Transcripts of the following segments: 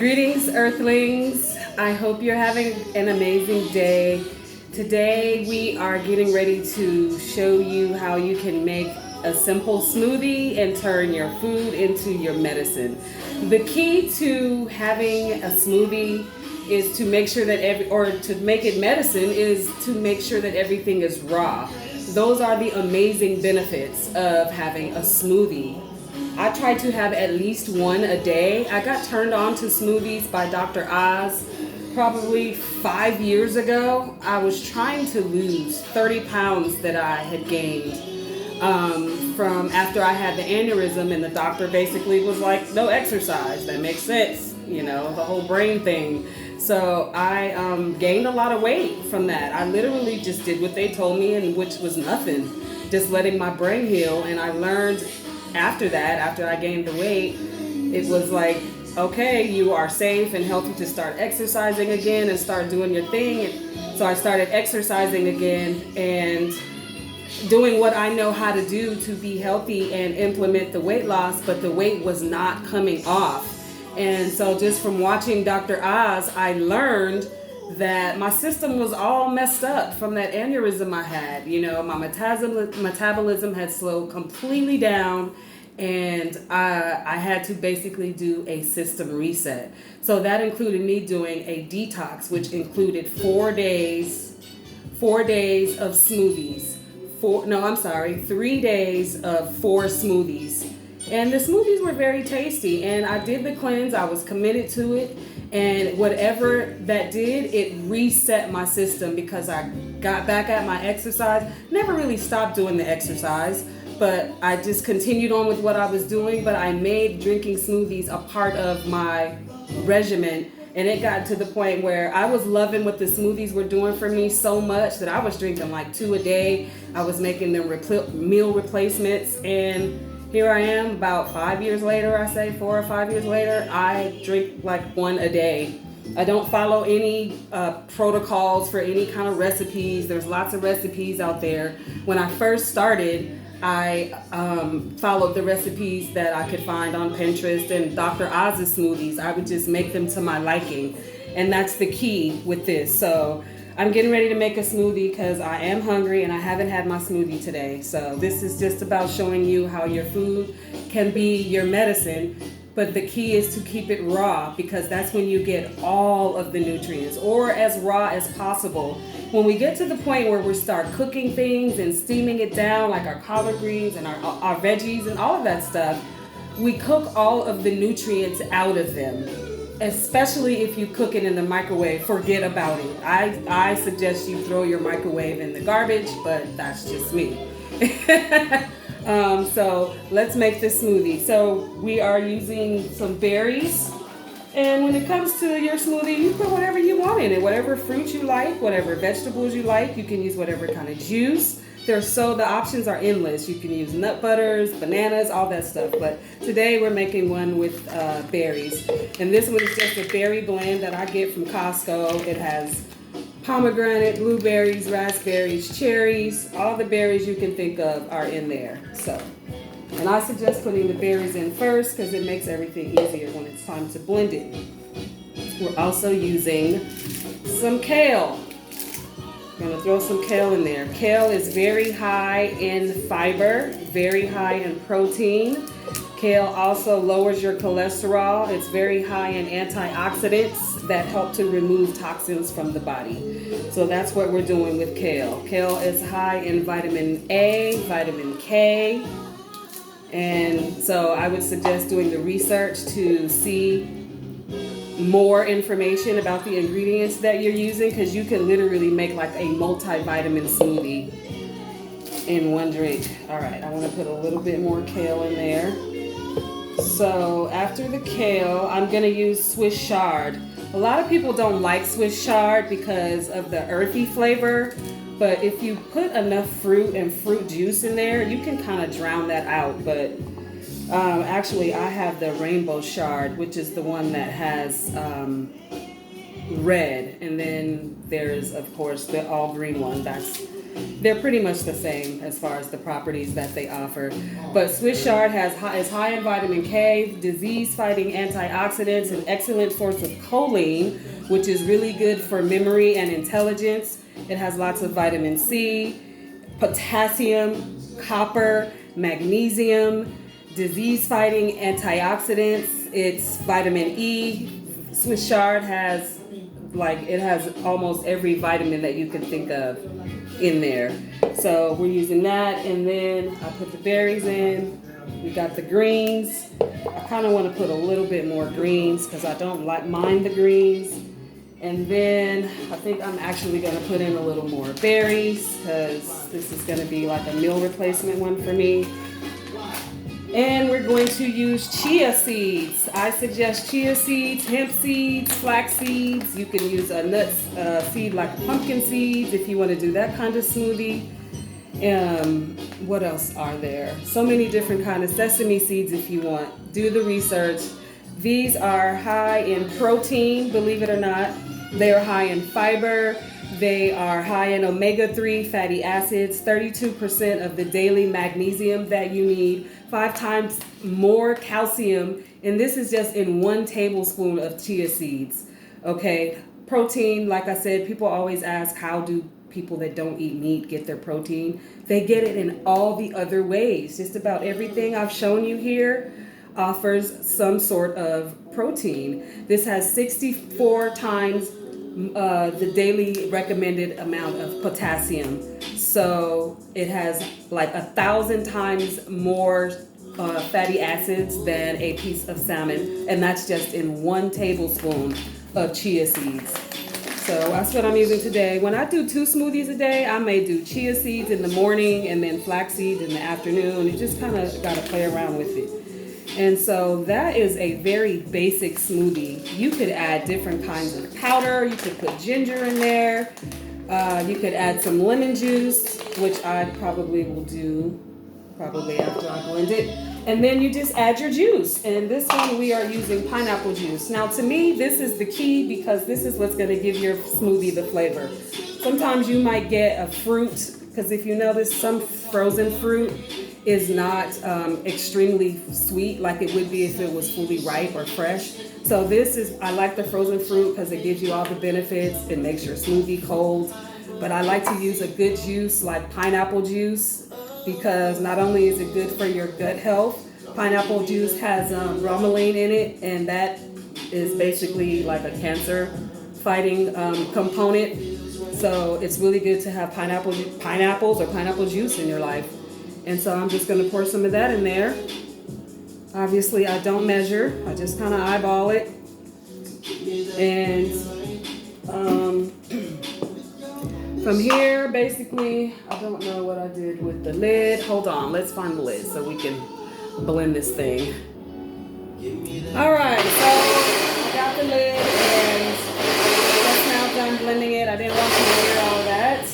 Greetings, Earthlings. I hope you're having an amazing day. Today, we are getting ready to show you how you can make a simple smoothie and turn your food into your medicine. The key to having a smoothie is to make sure that to make it medicine is to make sure that everything is raw. Those are the amazing benefits of having a smoothie. I try to have at least one a day. I got turned on to smoothies by Dr. Oz probably 5 years ago. I was trying to lose 30 pounds that I had gained from after I had the aneurysm, and the doctor basically was like, no exercise. That makes sense, the whole brain thing. So I gained a lot of weight from that. I literally just did what they told me, and which was nothing, just letting my brain heal. And I learned after that, after I gained the weight, it was like, okay, you are safe and healthy to start exercising again and start doing your thing. And so I started exercising again and doing what I know how to do to be healthy and implement the weight loss, but the weight was not coming off. And so just from watching Dr. Oz, I learned that my system was all messed up from that aneurysm I had. My metabolism had slowed completely down, and I had to basically do a system reset. So that included me doing a detox, which included 4 days of smoothies. 3 days of 4 smoothies. And the smoothies were very tasty, and I did the cleanse. I was committed to it, and whatever that did, it reset my system because I got back at my exercise. Never really stopped doing the exercise, but I just continued on with what I was doing. But I made drinking smoothies a part of my regimen, and it got to the point where I was loving what the smoothies were doing for me so much that I was drinking like 2 a day. I was making them meal replacements, and here I am about 5 years later, 4 or 5 years later, I drink like 1 a day. I don't follow any protocols for any kind of recipes. There's lots of recipes out there. When I first started, I followed the recipes that I could find on Pinterest and Dr. Oz's smoothies. I would just make them to my liking. And that's the key with this. So I'm getting ready to make a smoothie because I am hungry and I haven't had my smoothie today. So this is just about showing you how your food can be your medicine, but the key is to keep it raw because that's when you get all of the nutrients, or as raw as possible. When we get to the point where we start cooking things and steaming it down, like our collard greens and our veggies and all of that stuff, we cook all of the nutrients out of them. Especially if you cook it in the microwave, forget about it. I suggest you throw your microwave in the garbage, but that's just me. So let's make this smoothie. So we are using some berries. And when it comes to your smoothie, you put whatever you want in it, whatever fruit you like, whatever vegetables you like. You can use whatever kind of juice. The options are endless. You can use nut butters, bananas, all that stuff. But today we're making one with berries. And this one is just a berry blend that I get from Costco. It has pomegranate, blueberries, raspberries, cherries. All the berries you can think of are in there. And I suggest putting the berries in first because it makes everything easier when it's time to blend it. We're also using some kale. I'm going to throw some kale in there. Kale is very high in fiber, very high in protein. Kale also lowers your cholesterol. It's very high in antioxidants that help to remove toxins from the body. So that's what we're doing with kale. Kale is high in vitamin A, vitamin K. And so I would suggest doing the research to see more information about the ingredients that you're using, because you can literally make like a multivitamin smoothie in one drink. All right, I want to put a little bit more kale in there. So after the kale, I'm going to use Swiss chard. A lot of people don't like Swiss chard because of the earthy flavor, but if you put enough fruit and fruit juice in there, you can kind of drown that out. But actually, I have the rainbow chard, which is the one that has red, and then there's, of course, the all green one. That's They're pretty much the same as far as the properties that they offer. But Swiss chard is high in vitamin K, disease-fighting antioxidants, an excellent source of choline, which is really good for memory and intelligence. It has lots of vitamin C, potassium, copper, magnesium, disease-fighting antioxidants. It's vitamin E. Swiss chard has almost every vitamin that you can think of in there. So we're using that, and then I put the berries in. We got the greens. I kind of want to put a little bit more greens because I don't mind the greens. And then I think I'm actually going to put in a little more berries because this is going to be like a meal replacement one for me. And we're going to use chia seeds. I suggest chia seeds, hemp seeds, flax seeds. You can use a nut seed like pumpkin seeds if you want to do that kind of smoothie. What else are there? So many different kind of sesame seeds if you want. Do the research. These are high in protein, believe it or not. They are high in fiber. They are high in omega-3 fatty acids, 32% of the daily magnesium that you need, 5 times more calcium, and this is just in 1 tablespoon of chia seeds. Okay, protein, like I said, people always ask, how do people that don't eat meat get their protein? They get it in all the other ways. Just about everything I've shown you here offers some sort of protein. This has 64 times the daily recommended amount of potassium. So it has like 1,000 times more fatty acids than a piece of salmon. And that's just in 1 tablespoon of chia seeds. So that's what I'm using today. When I do 2 smoothies a day, I may do chia seeds in the morning and then flax seeds in the afternoon. You just kind of got to play around with it. And so that is a very basic smoothie. You could add different kinds of powder. You could put ginger in there. You could add some lemon juice, which I probably will do after I blend it. And then you just add your juice. And this one we are using pineapple juice. Now to me, this is the key because this is what's going to give your smoothie the flavor. Sometimes you might get a fruit, because if you notice, some frozen fruit is not extremely sweet like it would be if it was fully ripe or fresh. So I like the frozen fruit because it gives you all the benefits. It makes your smoothie cold. But I like to use a good juice like pineapple juice because not only is it good for your gut health, pineapple juice has bromelain in it, and that is basically like a cancer fighting component. So it's really good to have pineapples or pineapple juice in your life. And so I'm just going to pour some of that in there. Obviously, I don't measure. I just kind of eyeball it. And from here, basically, I don't know what I did with the lid. Hold on. Let's find the lid so we can blend this thing. All right. So I got the lid and just now done blending it. I didn't want you to hear all of that.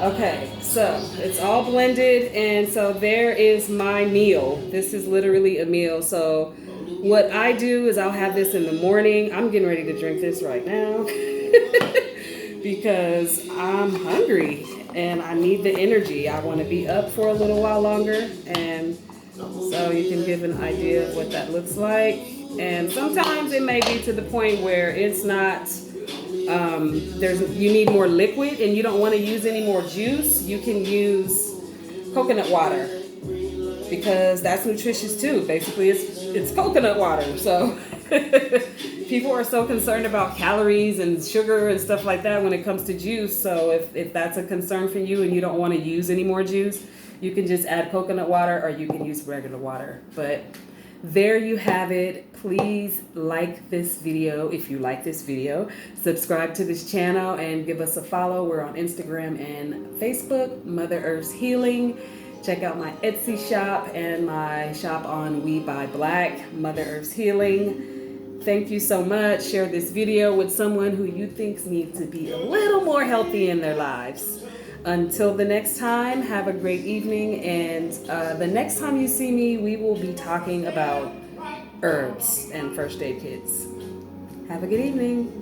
Okay, so it's all blended, and so there is my meal. This is literally a meal. So what I do is I'll have this in the morning. I'm getting ready to drink this right now because I'm hungry and I need the energy. I want to be up for a little while longer, and so you can give an idea of what that looks like. And sometimes it may be to the point where it's not you need more liquid and you don't want to use any more juice. You can use coconut water because that's nutritious too. Basically, it's coconut water. So people are so concerned about calories and sugar and stuff like that when it comes to juice. So if that's a concern for you and you don't want to use any more juice, you can just add coconut water or you can use regular water. But there you have it. Please like this video if you like this video. Subscribe to this channel and give us a follow. We're on Instagram and Facebook, Mother Earth's Healing. Check out my Etsy shop and my shop on We Buy Black, Mother Earth's Healing. Thank you so much. Share this video with someone who you think needs to be a little more healthy in their lives. Until the next time, have a great evening, and the next time you see me, we will be talking about herbs and first aid kits. Have a good evening.